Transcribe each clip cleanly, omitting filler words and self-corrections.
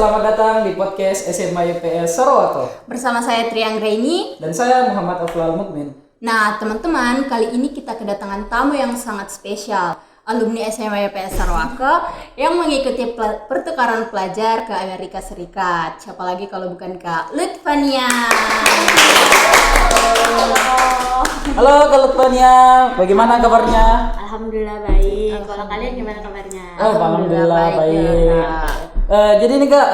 selamat datang di podcast SMA YPS Sarawak. Bersama saya Trianggraini Dan saya Muhammad Aflal Mukmin. Nah teman-teman, kali ini kita kedatangan tamu yang sangat spesial, alumni SMA YPS Sarawak yang mengikuti pertukaran pelajar ke Amerika Serikat. Siapa lagi kalau bukan Kak Lutfania. Halo Kak Lutfania, bagaimana kabarnya? Alhamdulillah baik. Kalau kalian gimana kabarnya? Oh, Alhamdulillah baik. Jadi nih Kak,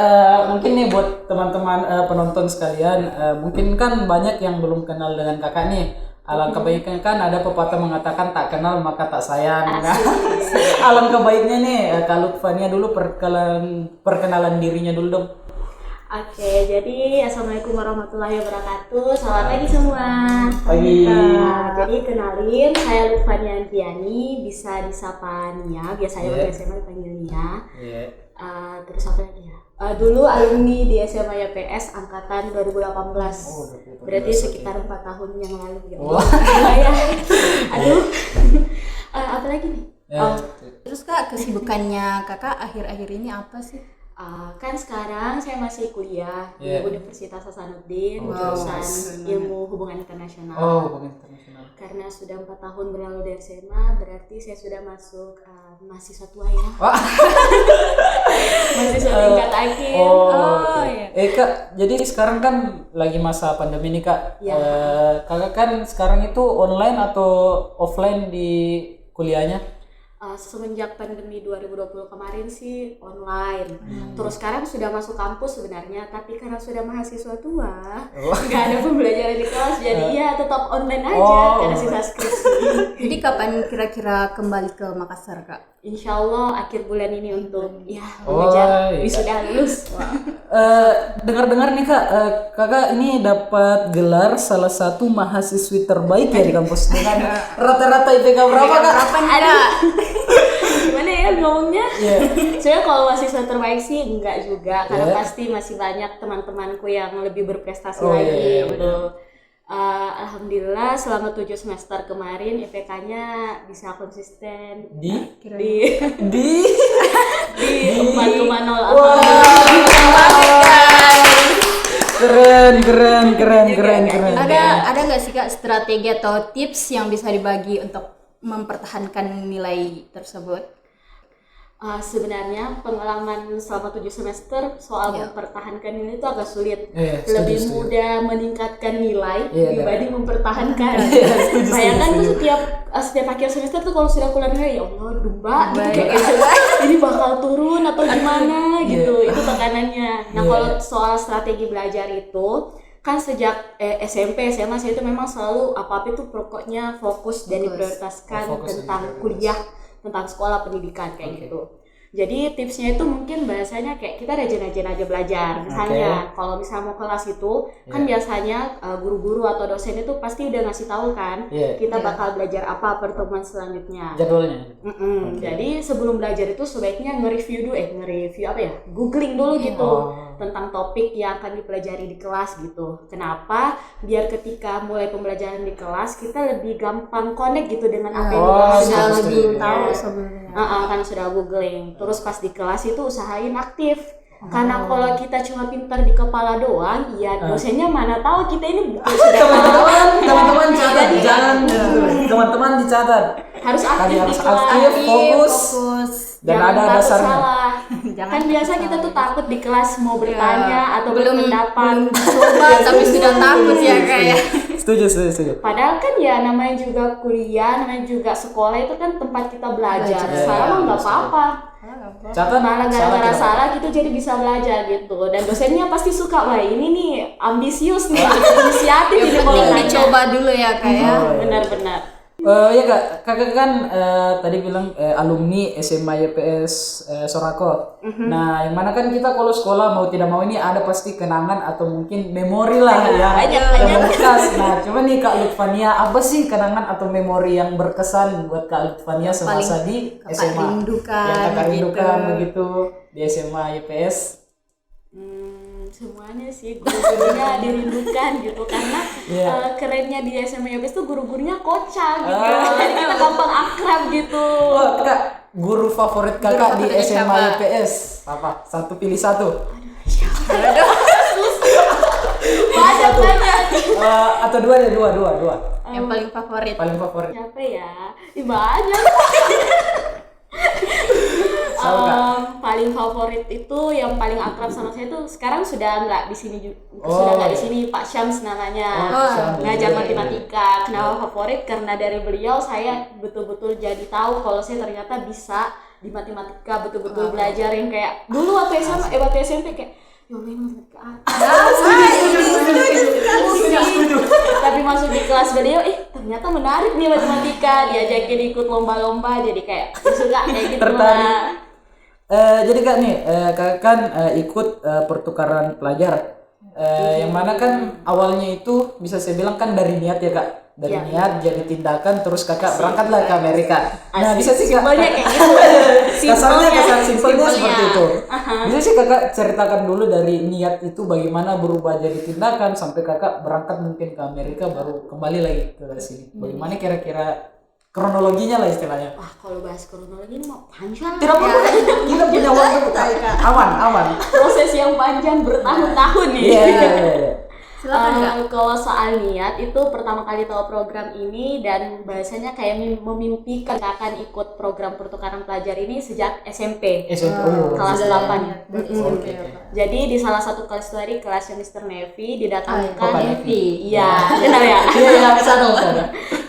mungkin nih buat teman-teman penonton sekalian, mungkin kan banyak yang belum kenal dengan Kakak nih. Alangkah baiknya kan ada pepatah mengatakan tak kenal maka tak sayang. Nah, alangkah baiknya nih Kak Lutfania dulu perkenalan dirinya dulu dong. Oke, jadi Assalamualaikum warahmatullahi wabarakatuh. Selamat pagi semua. Pagi. Jadi kenalin, saya Lutfania Andriani, bisa disapa Nia. Biasanya waktu SMA dipanggil Nia. Terus apa lagi ya? Dulu alumni di SMA YPS angkatan 2018. Berarti sekitar 4 tahun yang lalu ya. Ya. Aduh. Apa lagi nih? Terus Kak, kesibukannya Kakak akhir-akhir ini apa sih? Kan sekarang saya masih kuliah di Universitas Hasanuddin, jurusan Ilmu Hubungan Internasional. Hubungan internasional. Karena sudah 4 tahun berlalu dari SMA, berarti saya sudah masuk mahasiswa tua ya. Mahasiswa tingkat akhir. Iya. Kak, jadi sekarang kan lagi masa pandemi nih Kak. Ya. Kakak kan sekarang itu online atau offline di kuliahnya? Semenjak pandemi 2020 kemarin sih online. Terus sekarang sudah masuk kampus sebenarnya, tapi karena sudah mahasiswa tua, nggak ada pembelajaran di kelas, jadi ya tetap online aja karena sisa skripsi. Jadi kapan kira-kira kembali ke Makassar Kak? Insya Allah akhir bulan ini untuk mengejar wisuda lulus. Dengar-dengar nih Kak, Kakak ini dapat gelar salah satu mahasiswi terbaik ya di kampus dengan rata-rata IPK berapa Kak? Ada. Gimana ya ngomongnya? Sebenarnya kalau mahasiswa terbaik sih enggak juga, karena pasti masih banyak teman-temanku yang lebih berprestasi lagi. Alhamdulillah selama 7 semester kemarin IPK-nya bisa konsisten di 4,0. Keren. Ada nggak sih Kak strategi atau tips yang bisa dibagi untuk mempertahankan nilai tersebut? Sebenarnya pengalaman selama 7 semester soal mempertahankan nilai itu agak sulit. Setuju. Mudah meningkatkan nilai dibanding mempertahankan. Bayangkan tuh setiap akhir semester tuh kalau sudah keluar nilai, ya Allah dumba gitu, ini bakal turun atau gimana gitu. Itu tekanannya. Nah kalau soal strategi belajar itu kan sejak SMP, SMA saya itu memang selalu apa-apa itu pokoknya fokus dan diprioritaskan tentang kuliah, tentang sekolah pendidikan kayak gitu. Jadi tipsnya itu mungkin bahasanya kayak kita rajin-rajin aja belajar. Misalnya kalau misalnya mau kelas itu kan biasanya guru-guru atau dosen itu pasti udah ngasih tahu kan kita bakal belajar apa pertemuan selanjutnya. Jadwalnya. Jadi sebelum belajar itu sebaiknya nge-review apa ya? Googling dulu gitu tentang topik yang akan dipelajari di kelas gitu. Kenapa? Biar ketika mulai pembelajaran di kelas kita lebih gampang connect gitu dengan apa yang sudah guru tahu sebelumnya. Kan sudah googling. Terus pas di kelas itu usahain aktif. Karena kalau kita cuma pintar di kepala doang, ya dosennya mana tahu kita ini teman-teman catat, teman-teman dicatat. Harus aktif di kelas, fokus. Dan jangan ada dasarnya. Salah. Kan biasa kita tuh takut di kelas mau bertanya atau berpendapat. Coba tapi sudah takut ya kayak. Setuju. Padahal kan ya namanya juga kuliah, namanya juga sekolah itu kan tempat kita belajar. Salah mah nggak apa-apa. Catat, malah gara-gara salah gitu jadi bisa belajar gitu. Dan dosennya pasti suka, wah ini nih ambisius nih, inisiatif ini mau dicoba dulu ya kayak. Benar-benar. Ya kakak kan tadi bilang alumni SMA YPS Sorako. Nah yang mana kan kita kalau sekolah mau tidak mau ini ada pasti kenangan atau mungkin memori lah yang bekas. Nah coba nih Kak Lutfania, apa sih kenangan atau memori yang berkesan buat Kak Lutfania semasa di SMA yang kakak rindukan begitu di SMA YPS? Semuanya sih, guru-gurunya dirindukan gitu karena kerennya di SMA YPS tuh guru-gurunya kocak gitu. Jadi kita gampang akrab gitu. Kak, guru favorit kakak di SMA YPS apa? Pilih satu. Aduh, Atau dua ya, dua. Yang paling favorit. Paling favorit. Siapa ya? Banyak. Paling favorit itu yang paling akrab sama saya tuh sekarang sudah nggak di sini sudah nggak di sini, Pak Syams namanya. Ngajar matematika. Kenapa favorit? Karena dari beliau saya betul-betul jadi tahu kalau saya ternyata bisa di matematika, betul-betul belajar yang kayak dulu waktu SMA, waktu SMP kayak ya Allah ini matematika tapi masuk di kelas beliau ternyata menarik nih matematika, diajakin ikut lomba-lomba jadi kayak suka kayak gitu lah. Jadi Kak nih, Kak kan ikut pertukaran pelajar. Yang mana kan awalnya itu bisa saya bilang kan dari niat ya Kak. Dari niat jadi tindakan terus Kakak berangkatlah ke Amerika. Nah, bisa sih Kak. Simpelnya kayak gitu. Kasar simpelnya seperti itu. Bisa sih Kakak ceritakan dulu dari niat itu bagaimana berubah jadi tindakan sampai Kakak berangkat mungkin ke Amerika baru kembali lagi ke sini. Bagaimana kira-kira kronologinya lah istilahnya. Wah, kalau bahas kronologi ini mau panjang. Tidak apa-apa. Kita punya waktu aman. Proses yang panjang bertahun-tahun nih. Iya. Silakan kalau soal niat itu pertama kali tahu program ini dan bahasanya kayak memimpikan akan ikut program pertukaran pelajar ini sejak SMP. Kelas 8. Jadi di salah satu kelas tadi kelasnya Mr. Nevi didatangkan Nevi. Iya, benar ya? Iya, kesana.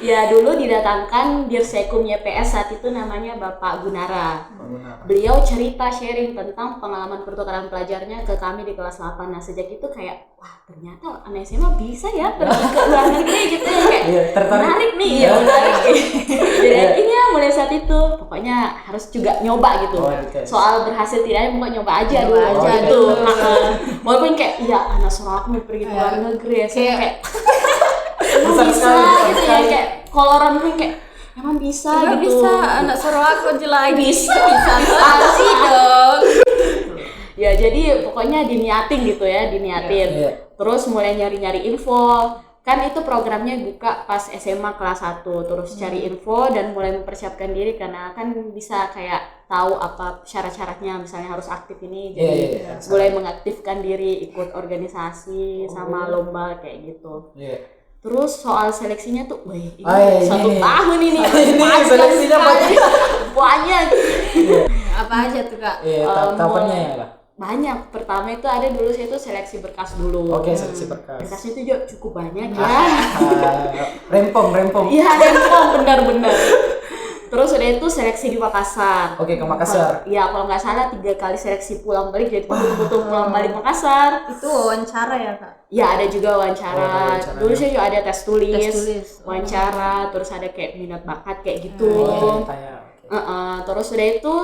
Ya, dulu didatangkan Dirsekum YPS saat itu namanya Bapak Gunara. Beliau cerita sharing tentang pengalaman pertukaran pelajarnya ke kami di kelas 8. Nah, sejak itu kayak wah, ternyata anak SMA bisa ya pergi ke luar negeri gitu ya, kayak menarik nih ya, menarik. Jadi akhirnya mulai saat itu pokoknya harus juga nyoba gitu. Soal berhasil tidaknya pokoknya nyoba aja dulu gitu. Walaupun kayak anak suruh aku mau pergi ke luar negeri ya, saya kayak bisa gitu ya, kayak kalau orang tuh kayak emang bisa gitu. Bisa, anak suruh aku jelek. Bisa sih dong. Ya jadi pokoknya diniatin gitu ya, Terus mulai nyari-nyari info. Kan itu programnya buka pas SMA kelas 1. Terus cari info dan mulai mempersiapkan diri karena kan bisa kayak tahu apa syarat-syaratnya, misalnya harus aktif ini. Jadi mulai mengaktifkan diri, ikut organisasi sama lomba kayak gitu. Terus soal seleksinya tuh, ini 1 tahun ini seleksinya banyak. Apa aja tuh Kak? Tahapannya ya Kak? Banyak. Pertama itu ada dulu saya tuh seleksi berkas dulu. Seleksi berkas. Berkasnya itu juga cukup banyak ya. Rempong. Iya, rempong benar-benar. Terus udah itu seleksi di Makassar. Ke Makassar. Iya, kalau nggak salah 3 kali seleksi pulang balik, jadi betul-betul pulang balik Makassar. Itu wawancara ya Kak? Ya, ada juga wawancara. Dulu saya juga ada tes tulis. Wawancara, terus ada kayak minat bakat kayak gitu. Terus udah itu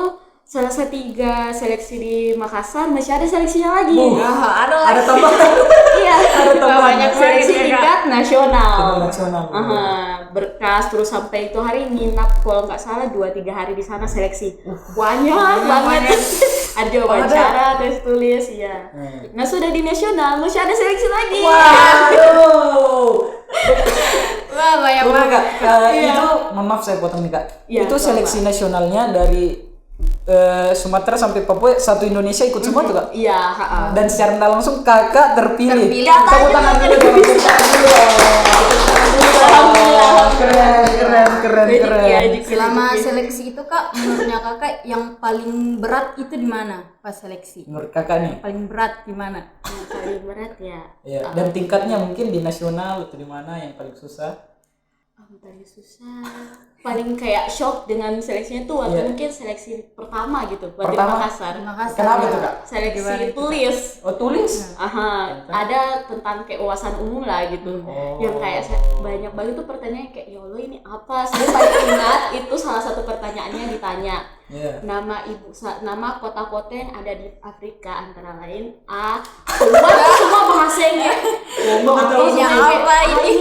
selesai 3 seleksi di Makassar, masih ada seleksinya lagi. Ada tambahan. Iya, ada banyak seleksi tingkat nasional. Nasional. Berkas terus sampai itu hari nginap kalau nggak salah 2-3 hari di sana seleksi. Banyak banget. Ada wawancara, tes tulis, ya. Nah, sudah di nasional masih ada seleksi lagi. Wah, banyak banget. Itu mohon maaf saya potong nih Kak. Itu seleksi nasionalnya dari Sumatera sampai Papua, satu Indonesia ikut semua tuh Kak? Iya. Dan secara tidak langsung Kakak terpilih. Tepuk tangan dulu. Keren. Selama seleksi itu Kak, menurutnya Kakak yang paling berat itu di mana pas seleksi? Menurut Kakak nih? Paling berat di mana? Yang paling berat ya. Dan tingkatnya mungkin di nasional atau di mana yang paling susah? Paling susah. Paling kayak shock dengan seleksinya tuh waktu mungkin seleksi pertama gitu buat di Makassar. Kenapa tuh Kak? Seleksi tulis. Tulis? Ada tentang kayak wawasan umum lah gitu. Yang kayak banyak banget tuh pertanyaan kayak ya Allah ini apa? Saya paling ingat itu salah satu pertanyaannya ditanya. Nama kota-kota yang ada di Afrika antara lain keluar semua bahasanya. Apa ini?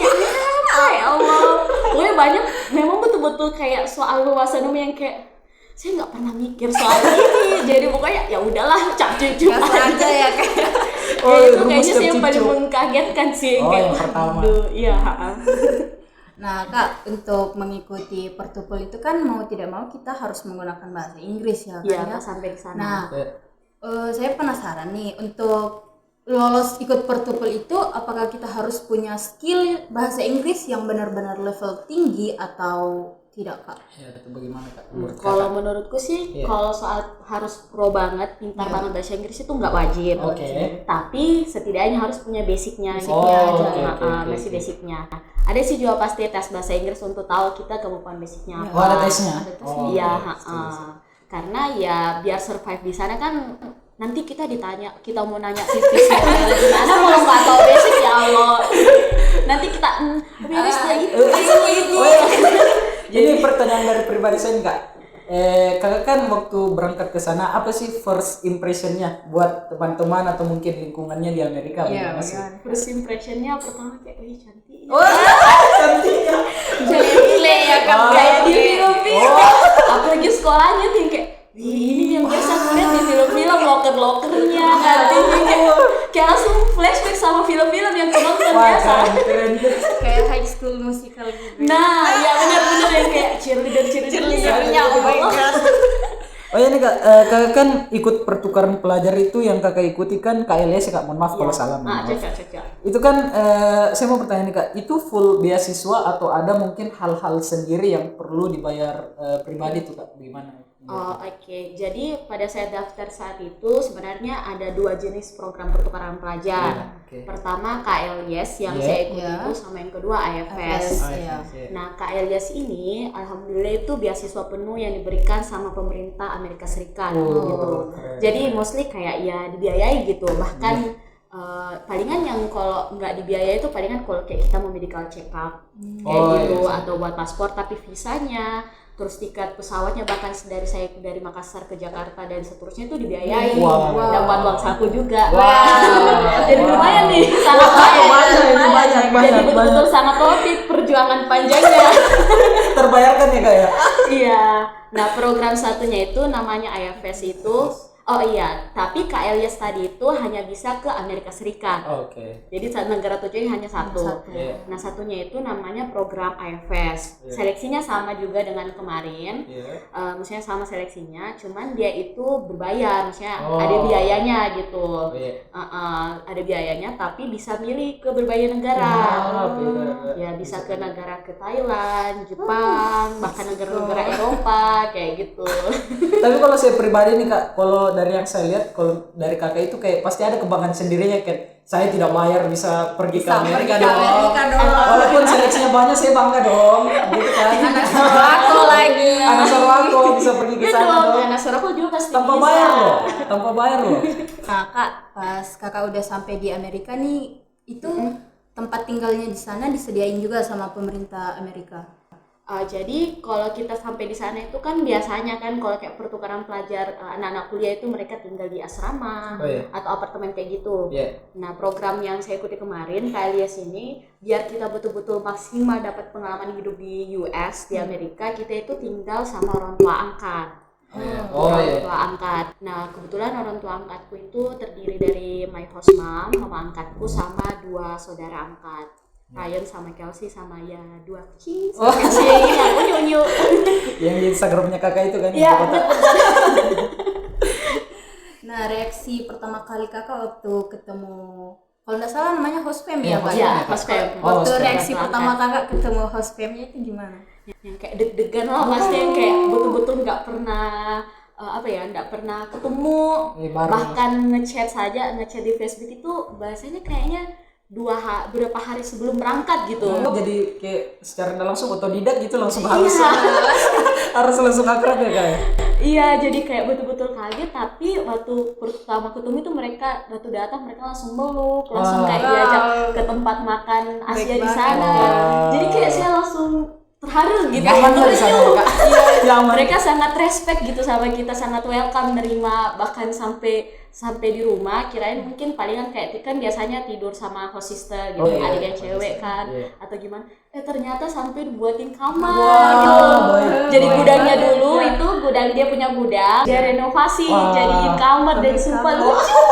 Ya Allah, pokoknya banyak. Memang betul-betul kayak soal wawasan umum yang kayak saya nggak pernah mikir soal ini. Jadi pokoknya ya udahlah, cap-cup aja ya kayak. Itu kayaknya sih yang paling mengkagetkan sih kayak yang pertama. Iya. Nah Kak, untuk mengikuti Pertupul itu kan mau tidak mau kita harus menggunakan bahasa Inggris ya kan? Iya, sampai di sana. Nah, saya penasaran nih untuk lolos ikut Pertupel itu apakah kita harus punya skill bahasa Inggris yang benar-benar level tinggi atau tidak, Kak? Ya, itu bagaimana Kak? Kalau menurutku sih, kalau soal harus pro banget, pintar banget bahasa Inggris itu nggak wajib. Tapi setidaknya harus punya basicnya, basicnya. Ada sih juga pasti tes bahasa Inggris untuk tahu kita kemampuan basicnya apa. Ada tesnya? Iya, karena ya biar survive di sana kan nanti kita ditanya, kita mau nanya tips-tipsnya gimana, kalau nggak tahu basic ya Allah. Nanti kita beres itu. Jadi pertanyaan dari pribadi saya Kak, kakak kan waktu berangkat ke sana apa sih first impressionnya buat teman-teman atau mungkin lingkungannya di Amerika? Iya, first impressionnya pertama kayak cantik. Cantiknya. Jelek ya kan, kayak di film-film. Apalagi sekolahnya tuh kayak ini yang biasa kulihat di film-film, loker-lokernya kayak langsung flashback sama film-film yang nonton biasa. Kayak High School Musical gitu. Nah, ya benar-benar yang kayak cheerleader-nya. Oh my god. Oh ya nih Kak, kakak kan ikut pertukaran pelajar itu yang kakak ikuti kan KLS Kak, mohon maaf kalau salah. Cek. Itu kan saya mau bertanya nih Kak, itu full beasiswa atau ada mungkin hal-hal sendiri yang perlu dibayar pribadi tuh Kak, gimana? Oke. Jadi pada saya daftar saat itu sebenarnya ada 2 jenis program pertukaran pelajar. Pertama KLS yang saya ikuti itu, sama yang kedua IFS. Nah KLS ini alhamdulillah itu beasiswa penuh yang diberikan sama pemerintah Amerika Serikat gitu. Jadi mostly kayak ya dibiayai gitu. Bahkan palingan yang kalau nggak dibiayai itu palingan kalau kayak kita mau medical check up kayak gitu, atau buat paspor, tapi visanya, terus tiket pesawatnya, bahkan dari Makassar ke Jakarta dan seterusnya itu dibiayai. Dapat uang saku juga. Jadi lumayan nih, sangat banyak. Jadi betul-betul sangat topik perjuangan panjangnya. Terbayarkan ya Kak ya? Iya. Nah program satunya itu namanya IFS itu. Tapi KLS tadi itu hanya bisa ke Amerika Serikat. Jadi negara tujuannya hanya satu. Nah satunya itu namanya program IFS. Seleksinya sama juga dengan kemarin. Maksudnya sama seleksinya, cuman dia itu berbayar, maksudnya ada biayanya gitu. Ada biayanya, tapi bisa milih ke berbagai negara. Ya bisa ke negara ke Thailand, Jepang, bahkan negara-negara Eropa kayak gitu. Tapi kalau saya pribadi nih Kak, kalau dari yang saya lihat, kalau dari kakak itu kayak pasti ada kebanggaan sendirinya, kayak saya tidak bayar bisa pergi ke Amerika dong. Walaupun seleksinya banyak, saya bangga dong. Gitu kan. Anak Sorako lagi. Anak Sorako bisa pergi ke sana dong. Anak Sorako juga pasti tanpa bisa. Tanpa bayar loh. Kakak pas kakak udah sampai di Amerika nih, itu tempat tinggalnya di sana disediain juga sama pemerintah Amerika. Jadi kalau kita sampai di sana itu kan biasanya kan kalau kayak pertukaran pelajar anak-anak kuliah itu mereka tinggal di asrama atau apartemen kayak gitu. Nah program yang saya ikuti kemarin KLS ini, biar kita betul-betul maksimal dapat pengalaman hidup di US, di Amerika, kita itu tinggal sama orang tua angkat. Orang tua angkat. Nah kebetulan orang tua angkatku itu terdiri dari my host mom, mama angkatku, sama 2 saudara angkat, Ryan sama Kelsey, sama ya 2 kucing. Kecil aku nyunyu. Yang di Instagramnya kakak itu kan? Iya. Nah reaksi pertama kali kakak waktu ketemu, kalau nggak salah namanya host fam ya Pak? Iya, host fam. Waktu reaksi pertama kakak ketemu host famnya itu gimana? Yang kayak deg-degan lah pasti, yang kayak betul-betul nggak pernah nggak pernah ketemu, bahkan ngechat di Facebook itu bahasanya kayaknya beberapa hari sebelum berangkat gitu. Jadi kayak secara langsung otodidak gitu, langsung harus langsung akrab ya kayak. Iya, jadi kayak betul-betul kaget, tapi waktu pertama ketemu itu mereka waktu datang mereka langsung meluk, langsung kayak diajak ke tempat makan Asia di sana. Jadi kayak saya langsung terharu gitu. Mereka sangat respect gitu sama kita, sangat welcome, nerima, bahkan sampai di rumah kirain mungkin palingan kayak kan biasanya tidur sama host sister gitu, adik yang cewek kan atau gimana, ternyata sampai dibuatin kamar gitu. Jadi gudangnya dulu itu dia punya gudang, dia renovasi jadiin kamar, dan sumpah lucu.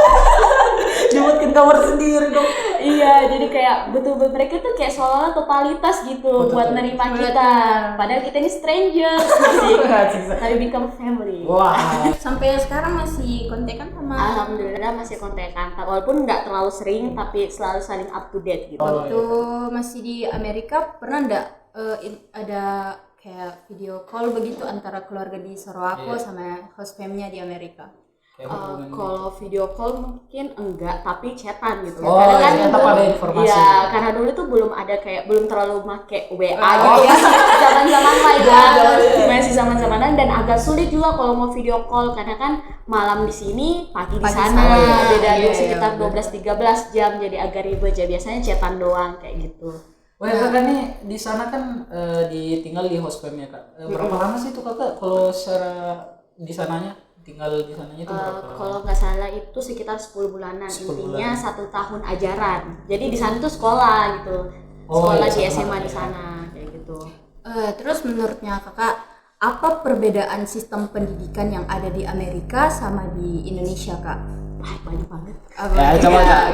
Dibuatin kamar sendiri dong. Iya Iya, jadi kayak betul-betul mereka tuh kayak seolah-olah totalitas gitu buat nerima kita. Padahal kita ini strangers masih, tapi become family. Wah. Sampai sekarang masih kontekan sama? Alhamdulillah masih kontekan, walaupun nggak terlalu sering, tapi selalu saling up to date gitu. Waktu masih di Amerika pernah nggak ada kayak video call begitu antara keluarga di Sorowako sama host family-nya di Amerika? Kalau video call mungkin enggak, tapi chatan gitu. Oh, karena kan tetap ada informasi. Iya, karena dulu tuh belum ada kayak belum terlalu make WA gitu ya. Zaman-zaman lah ya. Masih zaman-zamanan dan agak sulit juga kalau mau video call karena kan malam di sini, pagi di sana. Beda sekitar 12-13 jam, jadi agak ribet aja. Biasanya chatan doang kayak gitu. Wah, kakak nih di sana kan tinggal di host fam ya kak. Berapa lama sih itu kakak kalau secara di sananya? Tinggal di sananya itu berapa lama? Kalau nggak salah itu sekitar 10 bulanan, 10 intinya bulan. 1 tahun ajaran. Jadi di sana tuh sekolah gitu, sekolah di SMA di sana kayak gitu. Terus menurutnya kakak, apa perbedaan sistem pendidikan yang ada di Amerika sama di Indonesia kak? Banyak banget. Ya coba kak,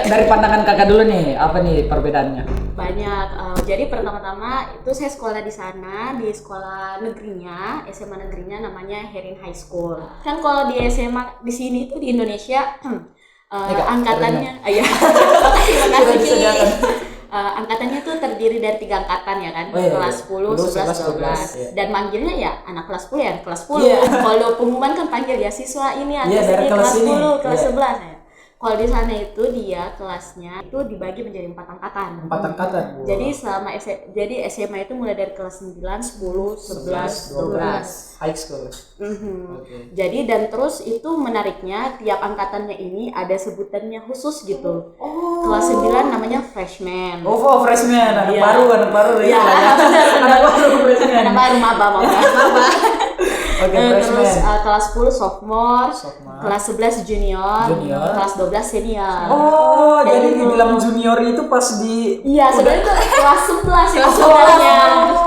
dari pandangan kakak dulu nih, apa nih perbedaannya? Banyak. Jadi pertama-tama itu saya sekolah di sana di sekolah negerinya, SMA negerinya namanya Herin High School. Kan kalau di SMA di sini itu di Indonesia angkatannya, ya. Terima kasih. Angkatannya tuh terdiri dari 3 angkatan ya kan, kelas 10, 11, 12 dan manggilnya ya anak kelas 10 ya kelas 10. Kalau pengumuman kan panggil ya siswa ini atau dari kelas 10, ini. kelas 11 ya. Kalau di sana itu dia kelasnya itu dibagi menjadi 4 angkatan. 4 angkatan. Wow. Jadi selama SMA itu mulai dari kelas 9, 10, 11, 12. High school. Okay. Jadi dan terus itu menariknya tiap angkatannya ini ada sebutannya khusus gitu. Kelas 9 namanya freshman. Oh, freshman, anak baru ya. Anak baru freshman. Anak baru maba. Oke, freshman. Terus kelas 10 sophomore, kelas 11 junior, kelas 12 senior. Oh, jadi dibilang junior itu pas di iya, sebenarnya itu kelas 11 ya sebenarnya.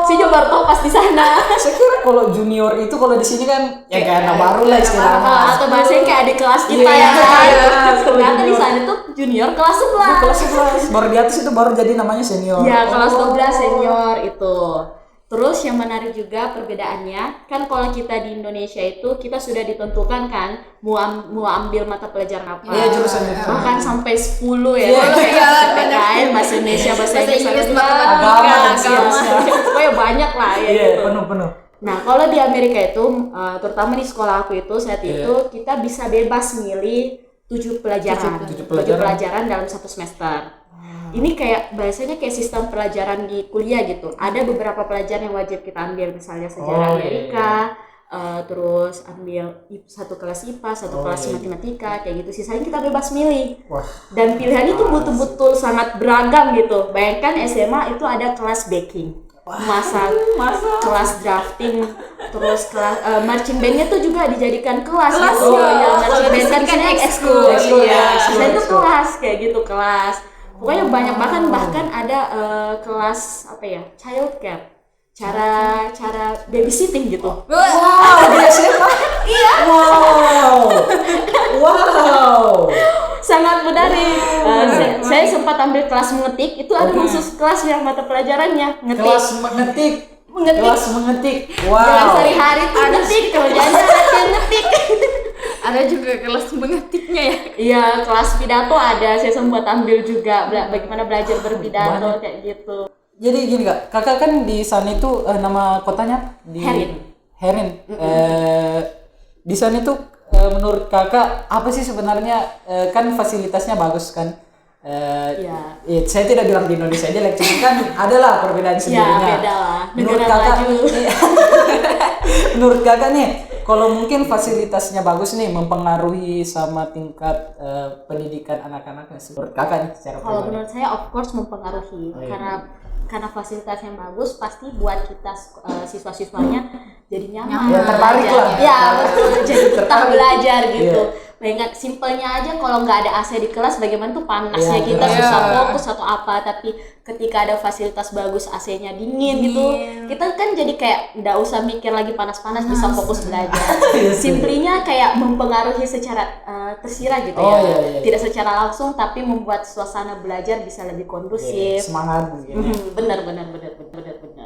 Saya juga baru tahu pas di sana. Saya kira kalau junior itu kalau di sini kan ya kayak anak baru lah istilahnya. Atau bahasanya kayak adik kelas kita ya kan. Ternyata di sana tuh junior kelas 11. Kelas 11. Baru di atas itu baru jadi namanya senior. Ya, kelas 12 senior itu. Terus yang menarik juga perbedaannya, kan kalau kita di Indonesia itu kita sudah ditentukan kan mau ambil mata pelajaran apa. Iya, jurusan. Bahkan sampai 10 ya. Iya, bahasa Indonesia, bahasa Inggris, agama. Pokoknya banyak lah ya gitu. Penuh. Nah, kalau di Amerika itu terutama di sekolah aku itu saat itu kita bisa bebas milih 7 pelajaran. 7 pelajaran dalam 1 semester. Ini kayak bahasanya kayak sistem pelajaran di kuliah gitu. Ada beberapa pelajaran yang wajib kita ambil, misalnya sejarah Amerika, terus ambil satu kelas IPA, satu kelas matematika, kayak gitu. Sisanya kita bebas milih. Dan pilihan itu betul-betul sangat beragam gitu. Bayangkan SMA itu ada kelas baking, masak, kelas drafting, terus kelas marching bandnya tuh juga dijadikan kelas gitu. Marching band kan ekskul. Saya itu kelas kayak gitu kelas. Pokoknya banyak bahkan ada kelas apa ya, child care, cara babysitting gitu. Wow, di SMA. Iya. Wow. Sangat menarik. Saya sempat ambil kelas mengetik, itu ada khusus kelas yang mata pelajarannya ngetik. Kelas mengetik. Wow. Dalam sehari-hari tuh ngetik, kerjanya latihan ngetik. Ada juga kelas mengetiknya ya? Iya, kelas pidato ada. Saya sempat ambil juga bagaimana belajar berpidato kayak gitu. Jadi gini kak, kakak kan di sana itu nama kotanya di Herin. Di sana itu menurut kakak apa sih sebenarnya kan fasilitasnya bagus kan? Saya tidak bilang di Indonesia aja, cuma kan adalah perbedaan sendirinya. Ya, beda lah. Menurut kakak nih, kalau mungkin fasilitasnya bagus nih mempengaruhi sama tingkat pendidikan anak-anaknya sih. Menurut kakak nih secara kalau menurut saya of course mempengaruhi karena fasilitas yang bagus pasti buat kita siswa-siswanya jadi nyaman. Ya tertarik lah. Ya betul, jadi betah belajar gitu. Bayangkan simpelnya aja kalau nggak ada AC di kelas bagaimana tuh panasnya kita susah fokus atau apa, tapi ketika ada fasilitas bagus AC-nya dingin gitu, kita kan jadi kayak nggak usah mikir lagi panas-panas, bisa fokus belajar. Simplinya kayak mempengaruhi secara tersirat gitu ya. Tidak secara langsung tapi membuat suasana belajar bisa lebih kondusif. Semangat gitu. Benar.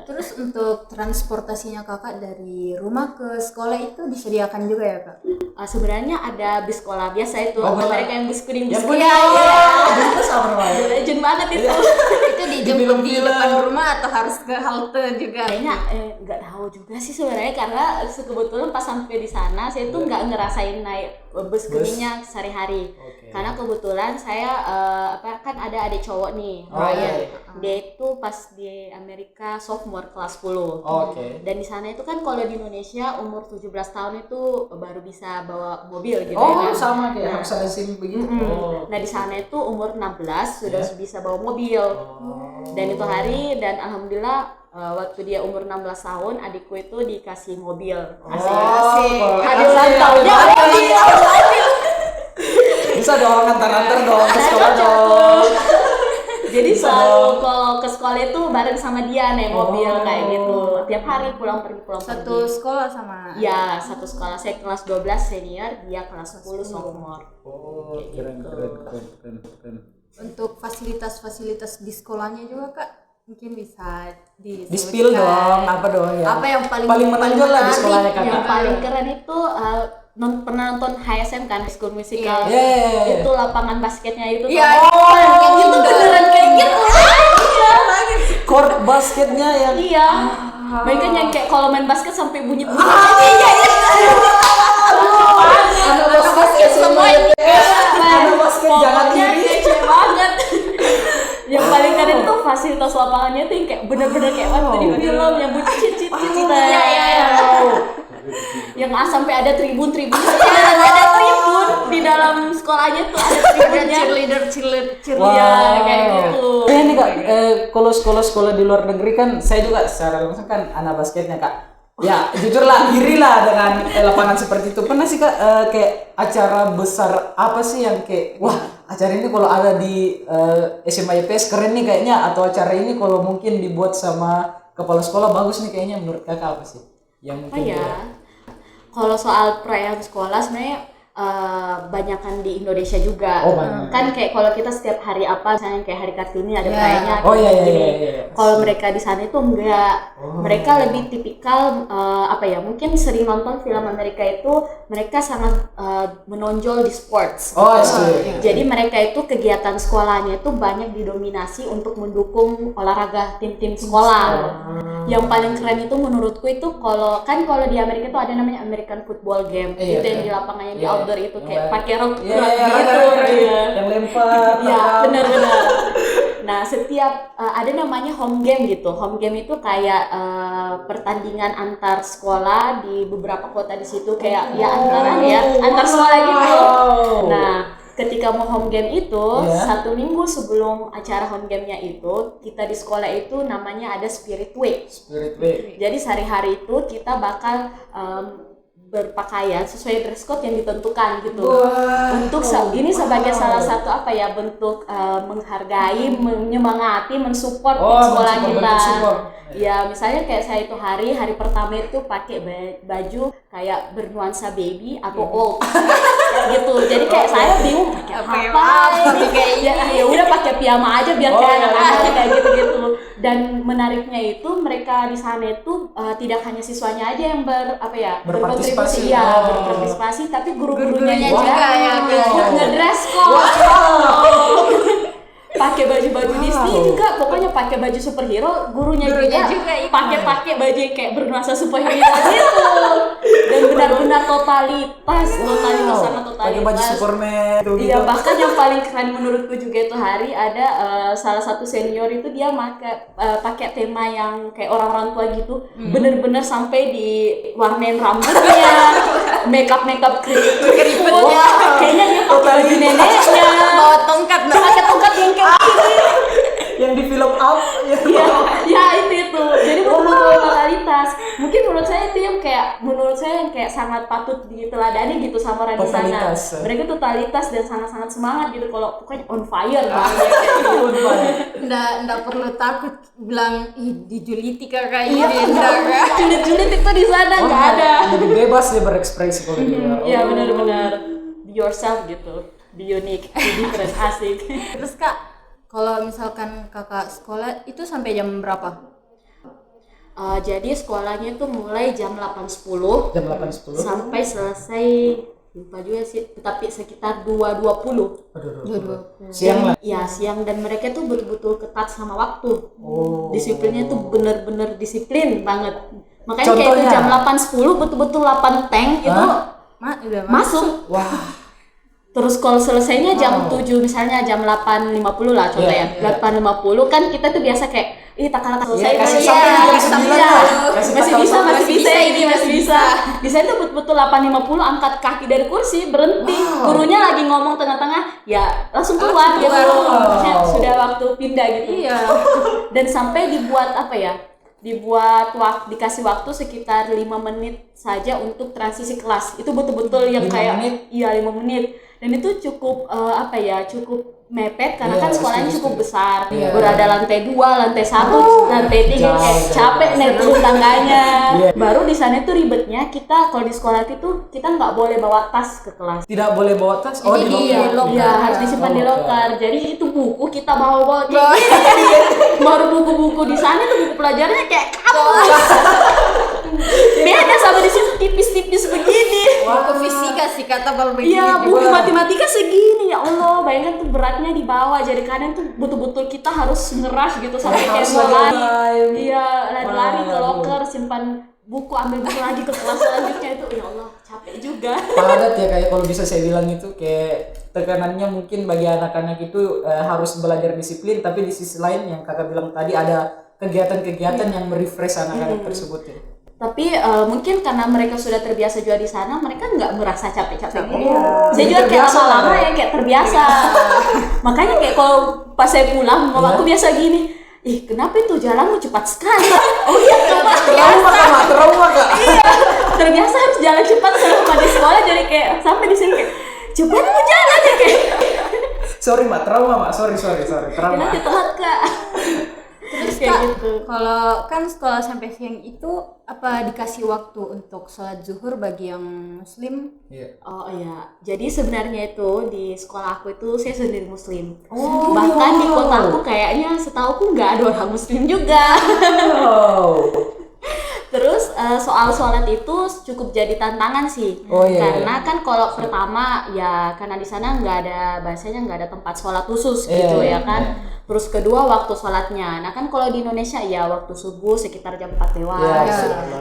Terus untuk transportasinya kakak dari rumah ke sekolah itu disediakan juga ya kak? Sebenarnya ada bis sekolah biasa itu, mereka yang bis kuning Ya, itu sama banget. legend banget itu. Itu dijemput di depan rumah atau harus ke halte juga? Kayaknya nggak tahu juga sih sebenarnya, karena kebetulan pas sampai di sana saya tuh nggak ngerasain naik bus kuningnya sehari-hari. Karena kebetulan saya kan ada adik cowok nih, Ryan. Dia itu pas di Amerika sophomore kelas 10. Dan di sana itu kan kalau di Indonesia umur 17 tahun itu baru bisa bawa mobil gitu ya. Sama kayak harus ada SIM begitu. Nah di sana itu umur 16 sudah bisa bawa mobil. Dan itu hari, dan alhamdulillah waktu dia umur 16 tahun adikku itu dikasih mobil. Asik. Ada rantaunya mobil. Bisa dong antar-antar dong ke sekolah dong. Jadi selalu kalau ke sekolah itu bareng sama dia naik mobil kayak gitu. Tiap hari pulang pergi. Satu sekolah sama? Ya, satu sekolah. Saya kelas 12 senior, dia kelas 10 sophomore. Keren. Untuk fasilitas-fasilitas di sekolahnya juga kak, mungkin bisa di-spill dong, apa dong ya? Apa yang paling menonjol lah di sekolahnya kakak? Yang paling keren itu pernah nonton HSM kan, High School Musical. Itu lapangan basketnya itu. Iya, kayak gitu beneran kayak gitu. Court basketnya yang mereka yang kayak kalau main basket sampai bunyi. Anak basket semua ini. Anak basket jangan diri. Kece banget. Yang paling keren itu fasilitas lapangannya tuh yang kayak bener-bener kayak waktu di film yang bunyi cicit. Yang sampai ada tribun di dalam sekolahnya tuh ada tribunnya. Cheerleader kayak gitu. Ini kak, kalau sekolah di luar negeri kan, saya juga secara langsung kan anak basketnya kak. Ya jujur lah, iri lah dengan lapangan seperti itu. Pernah sih kak kayak acara besar apa sih yang kayak wah acara ini kalau ada di SMA IPS keren nih kayaknya, atau acara ini kalau mungkin dibuat sama kepala sekolah bagus nih kayaknya, menurut kakak apa sih yang mungkin kalau soal perayaan sekolah sebenarnya banyakan di Indonesia juga. Kan kayak kalau kita setiap hari apa misalnya kayak hari Kartini ada perayaannya. Kalau mereka di sana itu enggak. Mereka lebih tipikal mungkin sering nonton film Amerika itu, mereka sangat menonjol di sports. Jadi mereka itu kegiatan sekolahnya itu banyak didominasi untuk mendukung olahraga tim-tim sekolah. Yang paling keren itu menurutku itu kalau di Amerika itu ada namanya American Football Game. Itu yang di lapangannya di outdoor itu kayak pakai rok gitu. Yang lempar. Iya, benar. Nah, setiap ada namanya home game gitu. Home game itu kayak pertandingan antar sekolah di beberapa kota di situ kayak antar sekolah gitu. Nah, ketika mau home game itu, 1 minggu sebelum acara home game-nya itu, kita di sekolah itu namanya ada Spirit Week. Jadi sehari-hari itu kita bakal berpakaian sesuai dress code yang ditentukan gitu. Untuk ini sebagai salah satu bentuk menghargai, menyemangati, mensupport sekolah kita. Ya misalnya kayak saya itu hari pertama itu pakai baju kayak bernuansa baby atau old gitu. Jadi kayak saya bingung pakai apa ini kayak ya udah pakai piyama aja biar kayak anak-anak kayak gitu. Dan menariknya itu mereka di sana itu tidak hanya siswanya aja yang berkontribusi berpartisipasi, tapi guru-gurunya juga yang ikut ngedress code. Pakai baju-baju Disney juga, pokoknya pakai baju superhero, gurunya juga pakai baju kayak bernuansa superhero gitu. Dan benar-benar totalitas sangat totalitas. Pakai baju Superman gitu. Iya, bahkan yang paling keren menurutku juga itu hari ada salah satu senior itu dia pakai tema yang kayak orang-orang tua gitu. Bener-bener sampai diwarnain rambutnya, makeup keriputnya. Kayaknya dia pakai baju neneknya, bawa tongkat, pakai tongkat yang kayak yang di film up ya itu jadi betul-betul totalitas. Mungkin menurut saya itu yang kayak sangat patut diteladani gitu sama orang di sana. Totalitas. Mereka totalitas dan sangat-sangat semangat gitu, kalau pokoknya on fire banget kayak gitu. Nggak perlu takut bilang ih dijuliti kakak Iya, ini enggak. julid-julid itu di sana nggak ada. Lebih bebas dia berekspresi kalau di luar. Iya benar-benar be yourself gitu, be unique, be different, asik. Terus Kak, kalau misalkan kakak sekolah itu sampai jam berapa? Jadi sekolahnya tuh mulai jam 8.10 Jam 8.10 sampai selesai, lupa juga sih, tapi sekitar 2.20. siang lah. Ya siang, dan mereka tuh betul-betul ketat sama waktu. Oh. Disiplinnya tuh bener-bener disiplin banget. Makanya kayak Contohnya? itu jam 8.10 betul-betul 8 tank itu Udah masuk. Wah. Terus kalau selesainya jam 7, misalnya jam 8.50 lah contoh ya. 8.50 kan kita tuh biasa kayak tak selesai kasih kan. sampai jam 9 lah. Masih bisa ini masih bisa. Di sana tuh betul-betul 8.50 angkat kaki dari kursi, berhenti. Gurunya lagi ngomong tengah-tengah, ya langsung keluar gitu. Maksudnya sudah waktu pindah gitu. Iya. Dan sampai dibuat apa ya? Dikasih waktu sekitar 5 menit saja untuk transisi kelas. Itu betul-betul yang 5 kayak menit? Iya, 5 menit. Dan itu cukup cukup mepet karena Iya, kan sekolahnya pasti. cukup besar. Iya. Berada lantai 2, lantai 1, lantai 3 kayak jauh. capek naik turun tangganya. Iya. Baru di sana tuh ribetnya, kita kalau di sekolah itu kita nggak boleh bawa tas ke kelas. Tidak boleh bawa tas. Oh, Jadi di locker. Iya, harus disimpan di Oh, locker. Jadi itu buku kita bawa kayak gini. Baru buku-buku di sana tuh buku pelajarannya kayak kamus. Beda sama di situ tipis-tipis begini. Buku fisika sih kata kalau begini. Iya, buku matematika segini, ya Allah, bayangkan tuh beratnya di bawah. Jadi kadang tuh betul-betul kita harus ngeras gitu sampai kayak Harus mau lari. lari. Iya, lari-lari ke Waduh. locker, simpan buku, ambil buku lagi ke kelas selanjutnya. Itu ya Allah, capek juga. Padat ya, kayak kalau bisa saya bilang itu kayak tekanannya mungkin bagi anak-anak itu harus belajar disiplin, tapi di sisi lain yang kakak bilang tadi ada kegiatan-kegiatan yang merefresh anak-anak tersebut ya. Tapi mungkin karena mereka sudah terbiasa juga di sana, mereka nggak merasa capek-capek gitu. Saya Jadi juga kayak terbiasa lama-lama lah. ya kayak terbiasa. Makanya kayak kalau pas saya pulang, mamaku biasa gini, ih kenapa itu jalanmu cepat sekali? Oh iya, Trauma kak. iya, terbiasa harus jalan cepat selama di sekolah, jadi kayak sampai di sini kayak cepat mau jalan ya kayak. Sorry mak, trauma mak, sorry trauma. Nanti telat kak. Terus Kayak Kak, gitu. kalau kan sekolah sampai siang itu apa dikasih waktu untuk sholat zuhur bagi yang muslim? Iya. Oh iya, jadi sebenarnya itu di sekolah aku itu saya sendiri muslim. Oh. Bahkan di kota aku kayaknya setauku nggak ada orang muslim juga. Oh. Terus soal sholat itu cukup jadi tantangan sih. Oh, iya, Karena kan kalau pertama ya karena di sana nggak ada, bahasanya nggak ada tempat sholat khusus Iya, gitu iya, ya kan. Terus kedua waktu sholatnya. Nah kan kalau di Indonesia ya waktu subuh sekitar jam 4 lewat. Iya,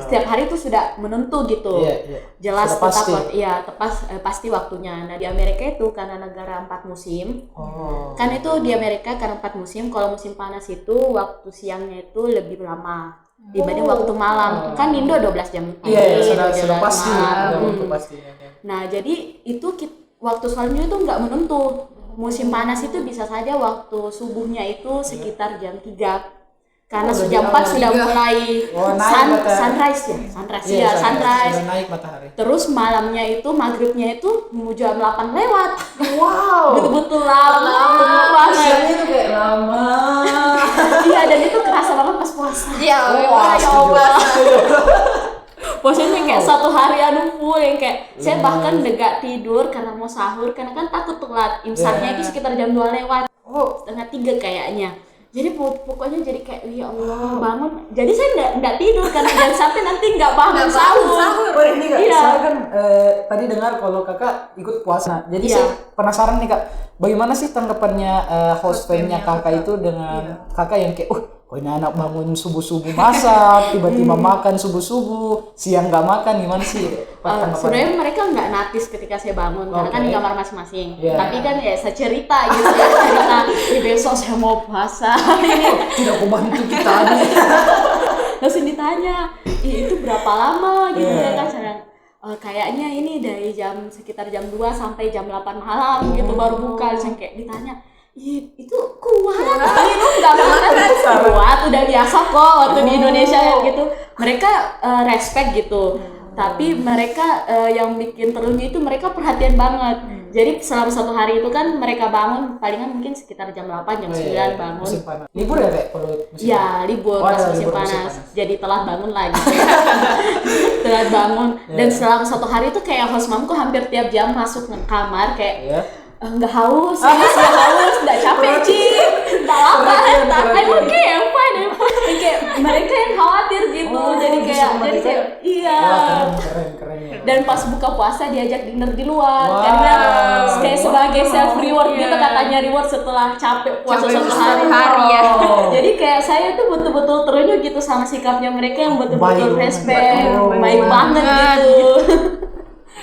Setiap hari itu sudah menentu gitu. Iya, iya. Jelas Sudah pasti. pasti waktunya. Nah di Amerika itu karena negara 4 musim. Oh. Kan itu di Amerika karena 4 musim, kalau musim panas itu waktu siangnya itu lebih lama dibanding waktu malam. Kan Indo 12 jam pagi, Iya, sudah 12 sudah jam pasti. malam. Sudah waktu pasti. Nah, jadi itu waktu sholatnya itu nggak menentu. Musim panas itu bisa saja waktu subuhnya itu sekitar jam 3. Karena jam 4 sudah mulai Oh, naik matahari. sunrise ya, sunrise. Sudah naik matahari. Terus malamnya itu maghribnya itu mau jam 8 lewat. Wow. Betul-betul lama banget. Siangnya itu kayak lama. Iya, dan itu kerasa banget pas puasa. Ya Wah, ya Allah. Puasanya kayak satu hari full yang kayak saya bahkan nggak tidur karena mau sahur, karena kan takut telat. Imsaknya itu sekitar jam 2 lewat. Setengah 3 kayaknya. Jadi pokoknya jadi kayak ya Allah bangun. Jadi saya nggak tidur karena jangan sampai nanti nggak bangun sahur. Oh ini kak, Iya. saya kan tadi dengar kalau kakak ikut puasa. Jadi Iya. saya penasaran nih kak, bagaimana sih tanggapannya host fam-nya kakak itu dengan kakak yang kayak, kok ini anak bangun subuh-subuh masak, tiba-tiba makan subuh-subuh, siang nggak makan, gimana sih? Sebenarnya mereka nggak notice ketika saya bangun karena kan di kamar masing-masing. Yeah. Tapi kan ya saya cerita gitu ya, cerita besok saya mau puasa. Tidak kau bantu kita nih. Langsung ditanya, itu berapa lama gitu Yeah. ya kan. Saya kayaknya ini dari sekitar jam 2 sampai jam 8 malam gitu baru buka. Saya kayak ditanya, itu kuat, itu nggak makan kuat, udah biasa kok waktu di Indonesia gitu. Mereka respect gitu. Tapi mereka yang bikin terlunya itu mereka perhatian banget. Jadi selama 1 hari itu kan mereka bangun palingan mungkin sekitar jam 8 jam 9 bangun. Musim panas. Libur ya Kak kalau musim Ya libur pas musim libur musim panas. Jadi telat bangun lagi. Telat bangun. Dan selama 1 hari itu kayak host mamku hampir tiap jam masuk ke kamar kayak nggak haus, nggak haus, nggak capek Ci, nggak lapar, I'm okay, I'm fine. Kayak mereka yang khawatir gitu, jadi kayak iya. Keren ya. Dan pas buka puasa diajak dinner di luar, karena kayak sebagai self reward gitu katanya, reward setelah capek puasa 1 hari ya. Jadi kayak saya tuh betul-betul terenyuh gitu sama sikapnya mereka yang betul-betul respect, baik banget gitu.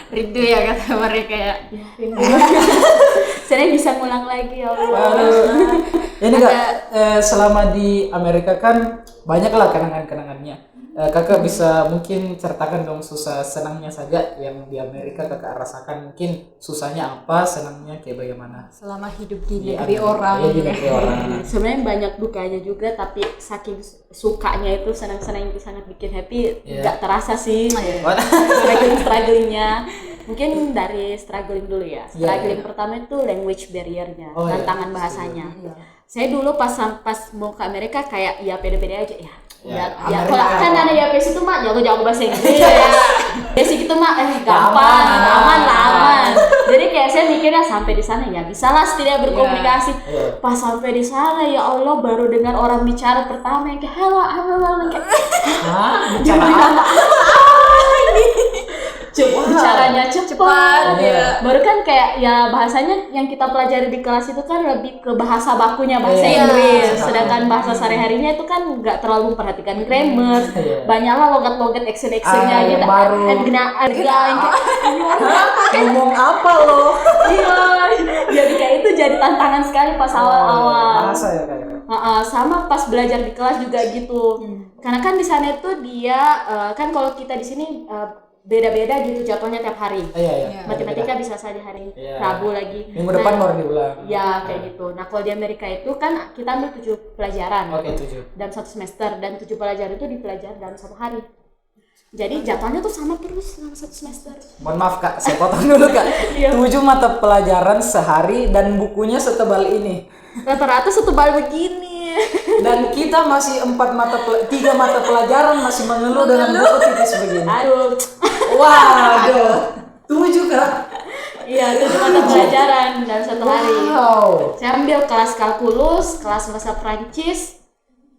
Rindu ya kata mereka ya. Rindu. Saya bisa ngulang lagi ya Allah. Ini Kak, selama di Amerika kan banyak lah kenangan-kenangannya. Kakak bisa mungkin ceritakan dong susah senangnya saja yang di Amerika kakak rasakan, mungkin susahnya apa, senangnya kayak bagaimana selama hidup di negeri orang. Iya, di negeri orang. Sebenarnya banyak dukanya juga, tapi saking sukanya itu senang-senang yang sangat bikin happy nggak terasa sih. Strugglingnya mungkin dari struggling dulu ya. Struggling pertama itu language barrier-nya, tantangan bahasanya. Saya dulu pas mau ke Amerika kayak ya pede-pede aja ya. Ya kalau kan ada YPS itu mah jago-jago bahasa Inggris. Basic itu mah gampang, aman. Jadi kayak saya mikirnya sampai di sana ya bisalah setidaknya berkomunikasi. Pas sampai di sana ya Allah baru dengar orang bicara pertama yang kayak hello, kayak bicara bicaranya cepat. Baru kan kayak ya bahasanya yang kita pelajari di kelas itu kan lebih ke bahasa bakunya bahasa Inggris, sedangkan bahasa sehari-harinya itu kan nggak terlalu memperhatikan grammar. Banyaklah logat-logat accent-accentnya gitu. Ngomong apa lo? Iya. Jadi kayak itu jadi tantangan sekali pas awal-awal. Bahasa ya kayak. Sama pas belajar di kelas juga gitu. Karena kan di sana itu dia kan kalau kita di sini beda-beda gitu jadwalnya tiap hari. Matematika bisa saja hari Rabu lagi. Minggu depan baru diulang. Ya kayak gitu. Nah kalau di Amerika itu kan kita ambil 7 pelajaran. 7. Dalam 1 semester, dan 7 pelajaran itu dipelajari dalam 1 hari. Jadi jadwalnya tuh sama terus selama 1 semester. Mohon maaf Kak, saya potong dulu Kak. 7 mata pelajaran sehari dan bukunya setebal ini. Rata-rata setebal begini. Dan kita masih 3 mata pelajaran masih mengeluh dengan buku tipis begini. Aduh. Waduh. 7 Kak. Iya, 7 mata pelajaran dalam 1 hari. Saya ambil kelas kalkulus, kelas bahasa Prancis,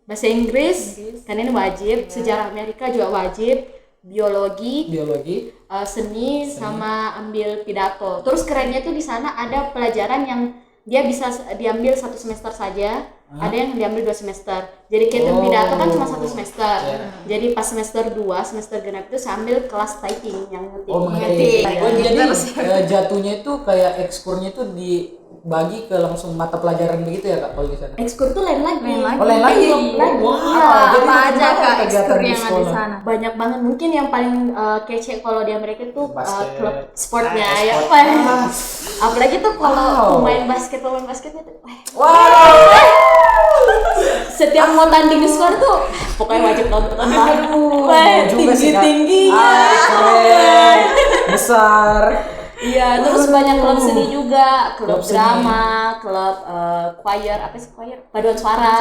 bahasa Inggris, kan ini wajib, sejarah Amerika juga wajib, biologi, seni, sama ambil pidato. Terus kerennya tuh di sana ada pelajaran yang dia bisa diambil 1 semester saja, ada yang diambil 2 semester. Jadi kayak pidato kan cuma 1 semester. Jadi pas semester 2, semester genap itu saya ambil kelas typing yang ngetik. Jadi jatuhnya itu kayak ekskurnya itu dibagi ke langsung mata pelajaran begitu ya Kak kalau di sana? Ekskur tuh lain lagi. Lain lagi. Apa aja Kak ekskur yang ada di sana? Banyak banget. Mungkin yang paling kece kalau di Amerika itu klub sportnya ya. Apalagi tuh kalau pemain basketnya tuh. Setiap mau tanding skor tuh pokoknya wajib nonton. Tinggi-tingginya. Besar. Iya, terus banyak klub seni juga, klub drama, klub choir, paduan suara,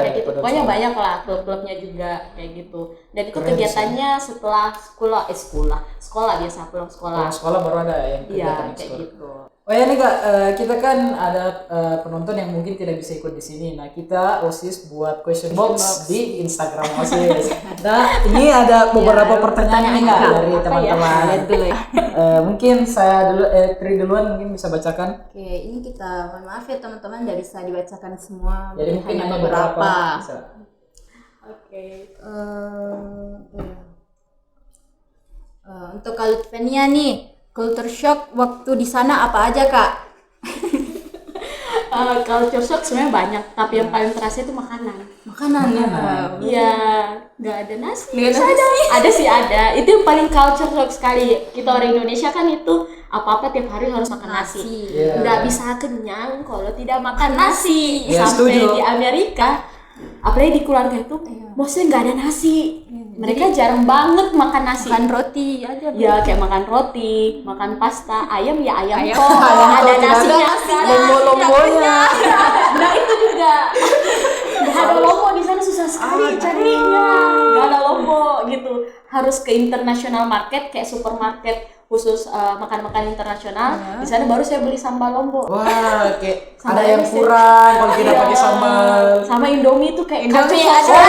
kayak gitu. Pokoknya banyak lah klub-klubnya juga kayak gitu. Dan itu kegiatannya setelah sekolah biasa pulang sekolah. Sekolah baru ada yang kegiatan kayak gitu. Oh ya nih Kak, kita kan ada penonton yang mungkin tidak bisa ikut di sini. Nah kita OSIS buat question box di Instagram OSIS. Nah ini ada beberapa pertanyaan nih Kak dari teman-teman. Mungkin saya dulu, Tri duluan mungkin bisa bacakan. Oke, ini kita mohon maaf ya teman-teman, tidak bisa dibacakan semua. Jadi mungkin hanya ada beberapa. Untuk Kak Lutfenia nih, culture shock waktu di sana apa aja Kak? Culture shock sebenarnya banyak, tapi yang paling terasa itu makanan. Iya, nggak ada nasi. Ada. Itu yang paling culture shock sekali. Kita orang Indonesia kan itu apa-apa tiap hari harus makan nasi. Nggak bisa kenyang kalau tidak makan nasi. Sampai di Amerika, apalagi di keluarga itu, bosnya nggak ada nasi. mereka jarang banget makan nasi. Makan roti aja. Ya kayak makan roti, makan pasta, ayam ya ayam Ayam. kok, ada nasinya, Lombo-lombonya. Nah itu juga nggak ada lombok di sana, susah sekali carinya, nggak ada lombok gitu, harus ke international market kayak supermarket khusus makan-makan internasional. Di sana baru saya beli sambal lombok. Wah, kayak Sama ada yang Indomie. kurang kalau tidak Iya. pakai sambal. Sama Indomie tuh kayak Indomie kacau ada. sosok.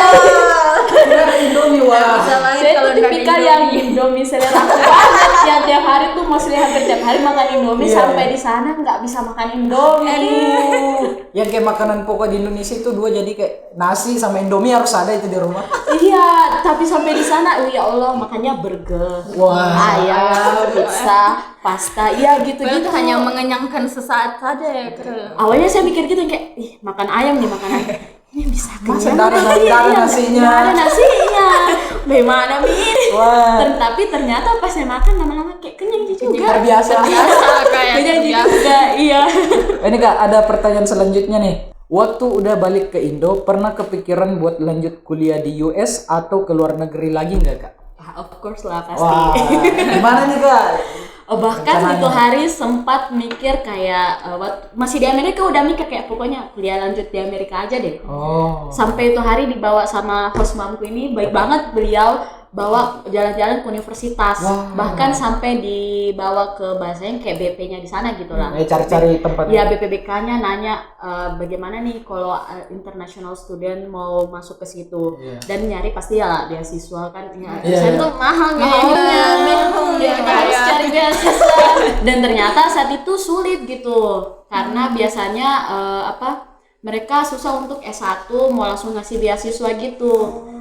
Benar Indomie wah. Saya tuh tipikal yang Indomie selera aku banget, yang tiap hari tuh mostly hampir tiap hari makan Indomie. Iya. Sampai di sana nggak bisa makan Indomie. Yang kayak makanan pokok di Indonesia itu dua, jadi kayak nasi sama Indomie harus ada itu di rumah. Iya, tapi sampai di sana, ya Allah, makanya burger, Wah. ayam, pizza, pasta, iya gitu-gitu. Itu hanya mengenyangkan sesaat saja ya, Kre. Awalnya saya mikir gitu kayak, ih makan ayam nih, makan ayam. Ini bisa Masa kenyang. nggak ada nasinya? Nggak ada nasinya. Bagaimana Min? Wah. Tapi ternyata pas saya makan lama-lama kayak kenyang juga. Terbiasa. Kayak Kenyang juga, iya. Ini Kak, ada pertanyaan selanjutnya nih. Waktu udah balik ke Indo, pernah kepikiran buat lanjut kuliah di US atau ke luar negeri lagi nggak Kak? Of course lah pasti. Wah, gimana nih Kak? Bahkan Rencananya? itu hari sempat mikir kayak masih di Amerika udah mikir kayak pokoknya kuliah lanjut di Amerika aja deh. Oh. Sampai itu hari dibawa sama host mamku ini, baik banget beliau, bawa jalan-jalan ke universitas. Wah. Bahkan sampai dibawa ke bahasanya kayak BP-nya di sana gitu lah. Cari-cari tempat. Ya BPBK-nya nanya bagaimana nih kalau international student mau masuk ke situ. Iya. Dan nyari pasti ya lah beasiswa kan. Ya, Iya, saya iya. tuh mahal Mahalnya, bingung iya, kita harus iya. cari beasiswa. Dan ternyata saat itu sulit gitu. Karena biasanya mereka susah untuk S1 mau langsung ngasih beasiswa gitu.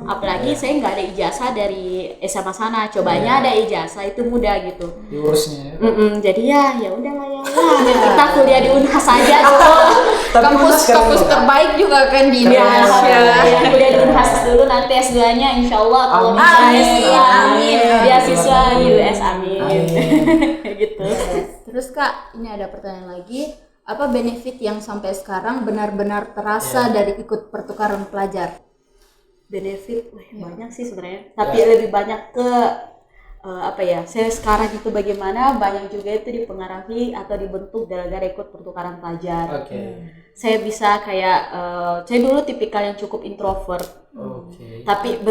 Apalagi saya nggak ada ijazah dari SMA sana. Cobanya ada ijazah itu mudah gitu. Diurusnya. Jadi ya udahlah ya. Kita kuliah di Unhas aja tuh. Tapi Kampus terbaik juga kan di Ya, Indonesia. kuliah di Unhas dulu, nanti S2-nya insyaallah kalau Amin. bisa Amin, S2. amin. Beasiswa di US, amin. Amin. Gitu. Terus Kak, ini ada pertanyaan lagi. Apa benefit yang sampai sekarang benar-benar terasa dari ikut pertukaran pelajar? Benefit banyak sih sebenarnya, tapi lebih banyak ke saya sekarang itu bagaimana banyak juga itu dipengaruhi atau dibentuk gara-gara ikut pertukaran pelajar. Oke. Saya bisa kayak saya dulu tipikal yang cukup introvert. Oke. Tapi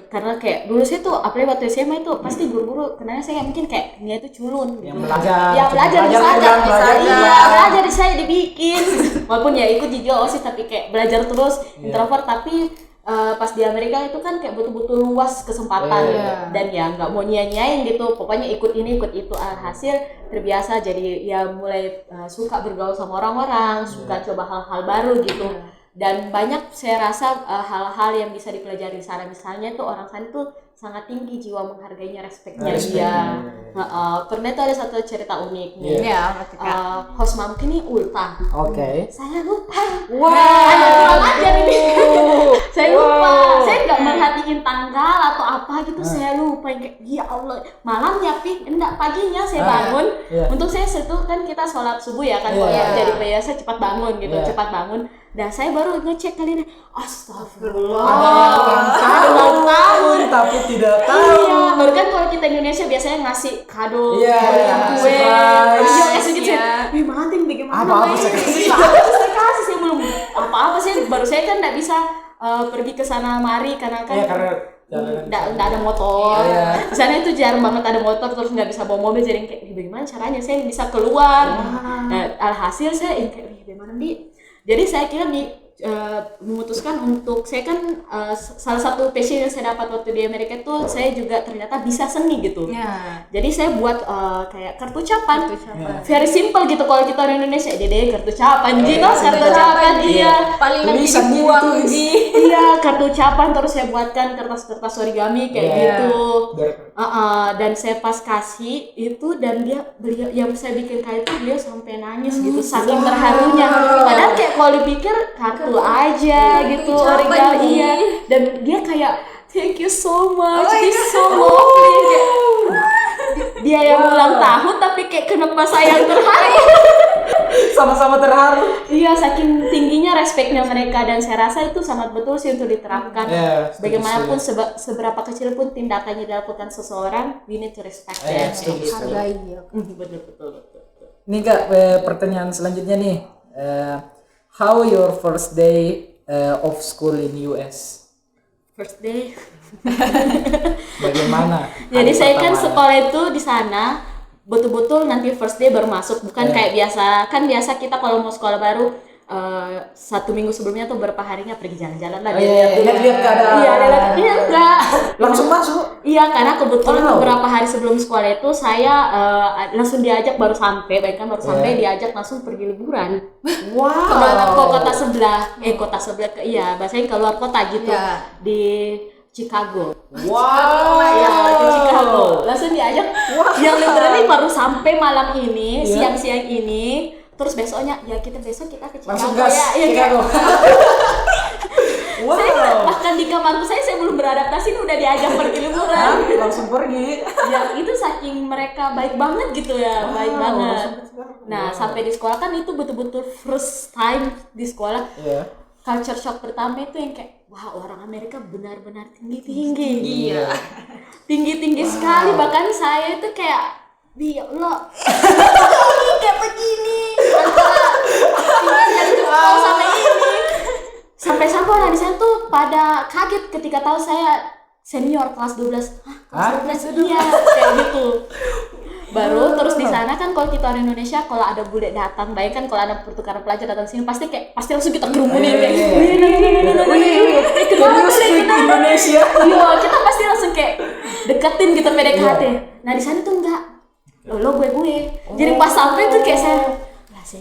karena kayak dulu saya tuh apalagi waktu SMA itu pasti guru-guru kenanya saya mungkin kayak dia itu culun gitu. Yang belajar. Ya belajar bisa aja, pulang, belajar belajar di saya dibikin. Walaupun ya ikut juga OSIS tapi kayak belajar terus introvert. Tapi pas di Amerika itu kan kayak betul-betul luas kesempatan dan ya nggak mau nyanyain gitu. Pokoknya ikut ini ikut itu, hasil terbiasa jadi ya mulai suka bergaul sama orang-orang, suka coba hal-hal baru gitu. Dan banyak saya rasa hal-hal yang bisa dipelajari di sana, misalnya tuh orang sana tuh sangat tinggi jiwa menghargainya, respeknya dia. Pernah itu ada satu cerita unik nih. Iya, Host mamku ini ultah. Oke. Saya lupa. Wah. Ada kurang ajar ini. Saya lupa. Saya nggak merhatiin tanggal atau apa gitu. Saya lupa. Kayak ya Allah. Malamnya enggak paginya saya bangun. Untuk saya itu kan kita sholat subuh ya kan. Kalau jadi biasa cepat bangun gitu, cepat bangun. Dan saya baru ngecek kali ini. Astagfirullah. Ada ulang tahun tapi tidak tahu. Iya, baru kan kalau kita Indonesia biasanya ngasih kado, Iya, kue, surprise. iya kasih gitu. Iya. Manting bagaimana? Apa-apa Mai? saya kasih. Apa saya kasih, saya belum apa-apa sih. Baru saya kan nggak bisa pergi ke sana mari karena kan Iya, karena jalanan. nggak ada motor. Iya. Di sana itu jarang banget ada motor, terus nggak bisa bawa mobil, jadi kayak bagaimana caranya saya bisa keluar. Nah, alhasil saya kayak bagaimana di. Jadi saya kira memutuskan untuk saya kan salah satu passion yang saya dapat waktu di Amerika itu saya juga ternyata bisa seni gitu. Jadi saya buat kayak kartu ucapan. Very simple gitu kalau kita orang Indonesia. Dede kartu ucapan gitu, kartu ucapan iya. Paling nanti Tulisan dibuang gitu. di Iya, kartu ucapan terus saya buatkan kertas-kertas origami kayak gitu. Dan saya pas kasih itu dan beliau yang saya bikin kayak itu beliau sampai nangis gitu saking terharunya. Padahal kayak kalau dipikir kartu aja gitu origami iya. Dan dia kayak thank you so much, it's so lovely. Dia yang ulang tahun tapi kayak kenapa saya yang terharu. Sama-sama terharu. Iya, saking tingginya respeknya mereka dan saya rasa itu sangat betul sih untuk diterapkan. Bagaimanapun seberapa kecil pun tindakan yang dilakukan seseorang, we need to respect them. Hargai ya. Betul. Nih Kak, pertanyaan selanjutnya nih. How your first day of school in US? First day. Bagaimana? Jadi hari saya kan pertama? sekolah itu di sana betul-betul nanti first day baru masuk, bukan kayak biasa. Kan biasa kita kalau mau sekolah baru 1 minggu sebelumnya tuh berapa harinya pergi jalan-jalan lah. Lihat keadaan. Iya, enggak. Langsung masuk. Iya, karena kebetulan beberapa hari sebelum sekolah itu saya langsung diajak baru sampai, diajak langsung pergi liburan. Wow. Ke kota sebelah, bahasanya keluar kota gitu, di Chicago. Wow. Iya, di Chicago. Langsung diajak. Yang literally baru sampai malam ini, siang-siang ini. Terus besoknya, kita ke Chicago. Langsung gas Chicago. Wow. Saya bahkan di kamarku saya belum beradaptasi udah diajak pergi liburan. Langsung pergi. Ya itu saking mereka baik banget gitu ya, baik banget. Nah sampai di sekolah kan itu betul-betul first time di sekolah. Culture shock pertama itu yang kayak, wah orang Amerika benar-benar tinggi-tinggi. Iya. Tinggi-tinggi sekali, bahkan saya itu kayak, ya Allah, kayak begini. Antara tinggi dari jempol sampai ini. Sampai-sampai orang di sana tuh pada kaget ketika tahu saya senior kelas 12. Kelas 12? Iya, kayak gitu. Baru terus di sana kan kalau kita orang Indonesia kalau ada bule datang, bayangkan kalau ada pertukaran pelajar datang sini pasti langsung kita kerumunin kayak Indonesia. Iya, kita pasti langsung kayak deketin gitu PDKT. Nah di sana tuh enggak. Lo gue. Jadi pas sampai tuh kayak saya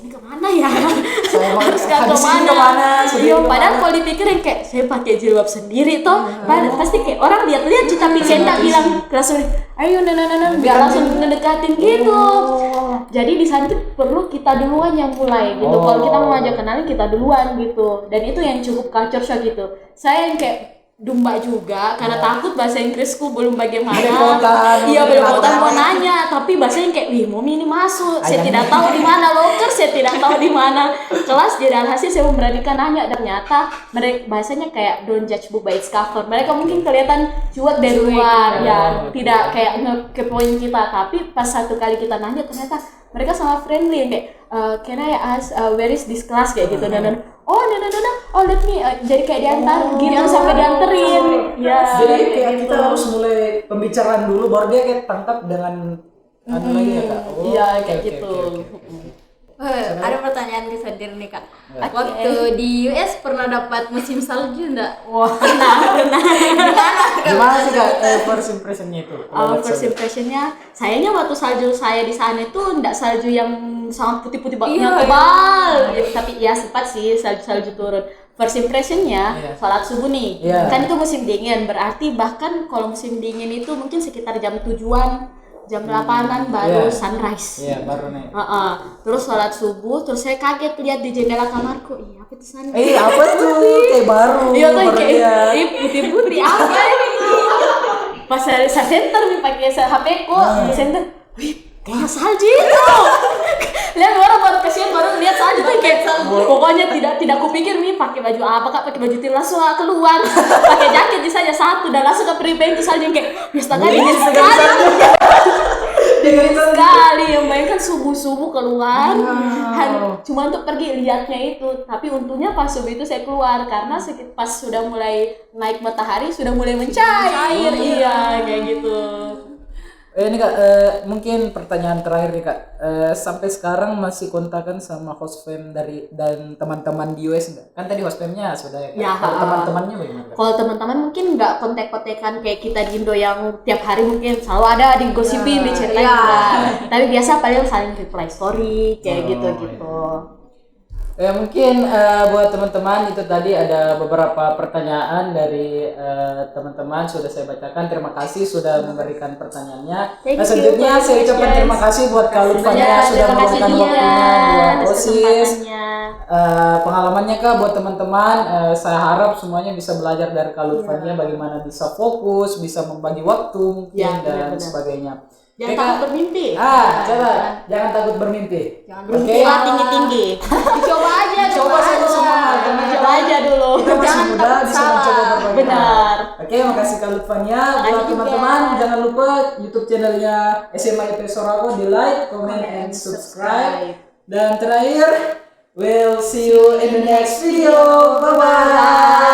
ini kemana ya? Harus kemana? Iya, padahal kalau dipikir yang kayak saya pakai jilbab sendiri toh, pasti kayak orang lihat tapi saya nggak bilang langsung, ayo nggak langsung ngedekatin gitu. Jadi di sana tuh perlu kita duluan yang mulai gitu. Kalau kita mau ngajak kenalin kita duluan gitu. Dan itu yang cukup culture shock gitu. Saya yang kayak domba juga karena takut bahasa Inggrisku belum bagaimana. Belepotan mau nanya, tapi bahasanya kayak, wih Momi ini masuk, saya tidak tahu di mana loker, saya tidak tahu di mana kelas. Jadi alhasil saya memberanikan nanya, dan ternyata mereka bahasanya kayak don't judge book by its cover. Mereka mungkin kelihatan cuek dari luar, tidak kayak ngekepoin kita, tapi pas satu kali kita nanya ternyata mereka sama friendly kayak, can I ask where is this class kayak gitu dan let me jadi kayak diantar gitu sampai dianterin. Jadi kayak kita harus mulai pembicaraan dulu baru dia kayak tangkap dengan lagi ya Kak. Iya kayak gitu. Ada pertanyaan ke Sadir nih Kak. Waktu di US pernah dapat musim salju enggak? Wah, pernah. Gimana sih Kak first impressionnya itu? First impressionnya, sayangnya waktu salju saya di sana itu enggak salju yang sangat putih-putih banget tebal. Tapi ya sempat sih salju turun. First impressionnya sholat subuh nih, kan itu musim dingin, berarti bahkan kalau musim dingin itu mungkin sekitar jam 7-an, jam 8-an baru sunrise. Baru nih. Terus sholat subuh, terus saya kaget lihat di jendela kamarku, apa itu sunrise? Apa tuh? Kayak baru. Iya tuh kayak putih-putih apa ini? Pas saya center nih pakai HP-ku, center, kayak salju itu. Lihat orang baru kasihan baru lihat salju tuh kayak pokoknya tidak kupikir nih pakai baju apa Kak, pakai baju tidur langsung keluar, pakai jaket saja satu dan langsung ke pribadi salju kayak setengah dingin sekali yang bayangkan subuh keluar cuma untuk pergi lihatnya itu. Tapi untungnya pas subuh itu saya keluar karena pas sudah mulai naik matahari sudah mulai mencair. Iya kayak gitu. Ini Kak, mungkin pertanyaan terakhir nih Kak. Sampai sekarang masih kontakan sama host fam dan teman-teman di US enggak? Kan tadi host famnya sudah ya. Kalau teman-temannya bagaimana? Kalau teman-teman mungkin nggak kontak-kontakan kayak kita di Indo yang tiap hari mungkin selalu ada digosipin, diceritain. Tapi biasa paling saling reply story kayak gitu-gitu. Mungkin buat teman-teman itu tadi ada beberapa pertanyaan dari teman-teman sudah saya bacakan. Terima kasih sudah memberikan pertanyaannya. Selanjutnya saya ucapkan terima kasih buat Kak Lutfania sudah memberikan waktunya buat OSIS. Pengalamannya Kak buat teman-teman, saya harap semuanya bisa belajar dari Kak Lutfania bagaimana bisa fokus, bisa membagi waktu mungkin dan sebagainya. Jangan takut bermimpi. Coba jangan takut bermimpi. Bermimpilah tinggi-tinggi. Coba aja, Coba saja semua. Coba aja dulu. Kita masih Jangan muda, takut bisa salah. mencoba berbagai hal. Benar. Oke, makasih Kak Lutfania. Buat Makasih teman-teman, juga. jangan lupa YouTube channelnya SMA IP Sorako di like, comment, and subscribe. Dan terakhir, we'll see you in the next video. Bye-bye.